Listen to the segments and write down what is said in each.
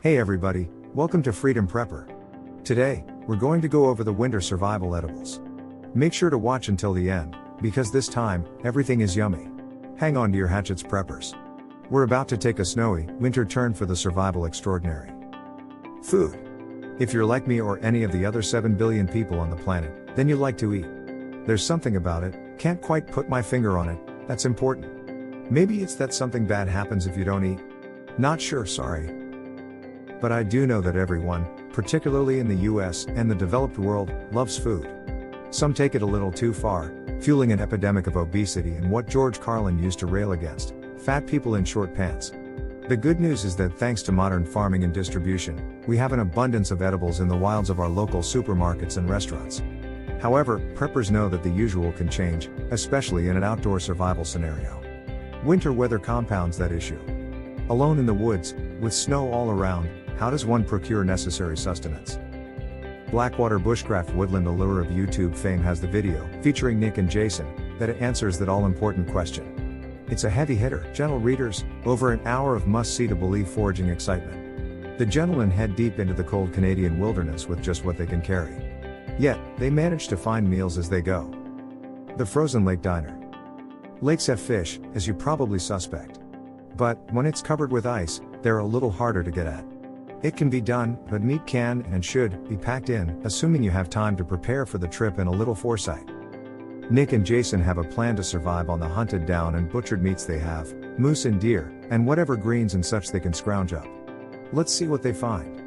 Hey everybody, welcome to Freedom Prepper. Today, we're going to go over the winter survival edibles. Make sure to watch until the end, because this time, everything is yummy. Hang on to your hatchets, preppers. We're about to take a snowy, winter turn for the survival extraordinary. Food. If you're like me or any of the other 7 billion people on the planet, then you like to eat. There's something about it, can't quite put my finger on it, that's important. Maybe it's that something bad happens if you don't eat. Not sure, sorry. But I do know that everyone, particularly in the US and the developed world, loves food. Some take it a little too far, fueling an epidemic of obesity and what George Carlin used to rail against, fat people in short pants. The good news is that thanks to modern farming and distribution, we have an abundance of edibles in the wilds of our local supermarkets and restaurants. However, preppers know that the usual can change, especially in an outdoor survival scenario. Winter weather compounds that issue. Alone in the woods, with snow all around, how does one procure necessary sustenance? Blackwater Bushcraft Woodland Allure of YouTube fame has the video, featuring Nick and Jason, that answers that all-important question. It's a heavy hitter, gentle readers, over an hour of must-see to believe foraging excitement. The gentlemen head deep into the cold Canadian wilderness with just what they can carry. Yet, they manage to find meals as they go. The Frozen Lake Diner. Lakes have fish, as you probably suspect. But, when it's covered with ice, they're a little harder to get at. It can be done, but meat can and should be packed in, assuming you have time to prepare for the trip and a little foresight. Nick and Jason have a plan to survive on the hunted down and butchered meats they have, moose and deer, and whatever greens and such they can scrounge up. Let's see what they find.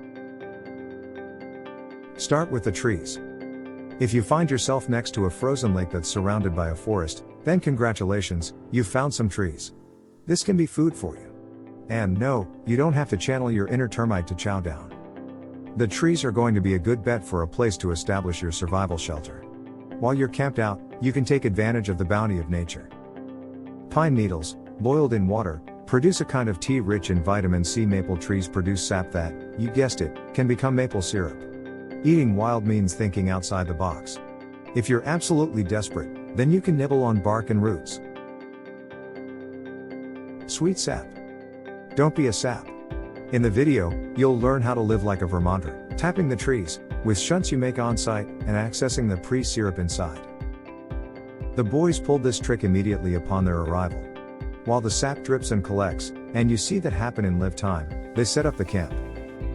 Start with the trees. If you find yourself next to a frozen lake that's surrounded by a forest, then congratulations, you've found some trees. This can be food for you. And no, you don't have to channel your inner termite to chow down. The trees are going to be a good bet for a place to establish your survival shelter. While you're camped out, you can take advantage of the bounty of nature. Pine needles, boiled in water, produce a kind of tea rich in vitamin C. Maple trees produce sap that, you guessed it, can become maple syrup. Eating wild means thinking outside the box. If you're absolutely desperate, then you can nibble on bark and roots. Sweet sap. Don't be a sap. In the video, you'll learn how to live like a Vermonter, tapping the trees, with shunts you make on site, and accessing the pre-syrup inside. The boys pulled this trick immediately upon their arrival. While the sap drips and collects, and you see that happen in live time, they set up the camp.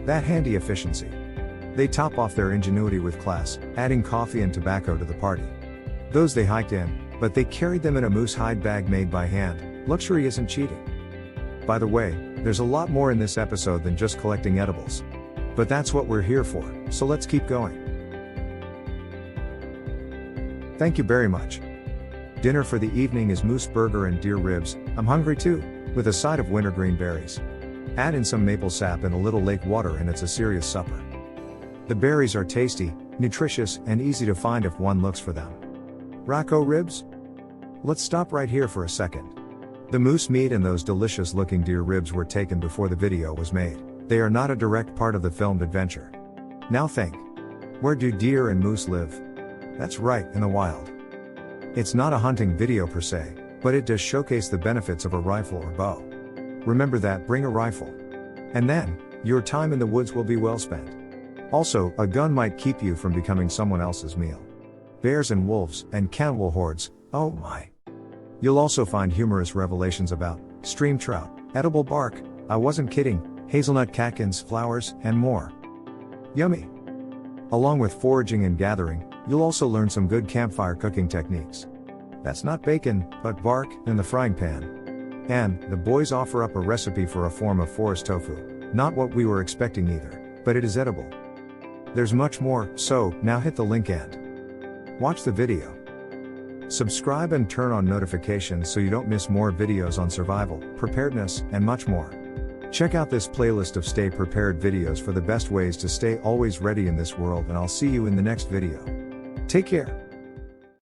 That handy efficiency. They top off their ingenuity with class, adding coffee and tobacco to the party. Those they hiked in, but they carried them in a moose hide bag made by hand. Luxury isn't cheating. By the way, there's a lot more in this episode than just collecting edibles. But that's what we're here for, so let's keep going. Thank you very much. Dinner for the evening is moose burger and deer ribs, I'm hungry too, with a side of wintergreen berries. Add in some maple sap and a little lake water and it's a serious supper. The berries are tasty, nutritious, and easy to find if one looks for them. Racco ribs? Let's stop right here for a second. The moose meat and those delicious looking deer ribs were taken before the video was made. They are not a direct part of the filmed adventure. Now think. Where do deer and moose live? That's right, in the wild. It's not a hunting video per se, but it does showcase the benefits of a rifle or bow. Remember that, bring a rifle. And then, your time in the woods will be well spent. Also, a gun might keep you from becoming someone else's meal. Bears and wolves, and cannibal hordes, oh my. You'll also find humorous revelations about stream trout, edible bark, I wasn't kidding, hazelnut catkins, flowers, and more. Yummy! Along with foraging and gathering, you'll also learn some good campfire cooking techniques. That's not bacon, but bark in the frying pan. And the boys offer up a recipe for a form of forest tofu, not what we were expecting either, but it is edible. There's much more, so now hit the link and watch the video. Subscribe and turn on notifications so you don't miss more videos on survival, preparedness, and much more. Check out this playlist of stay prepared videos for the best ways to stay always ready in this world, and I'll see you in the next video. Take care.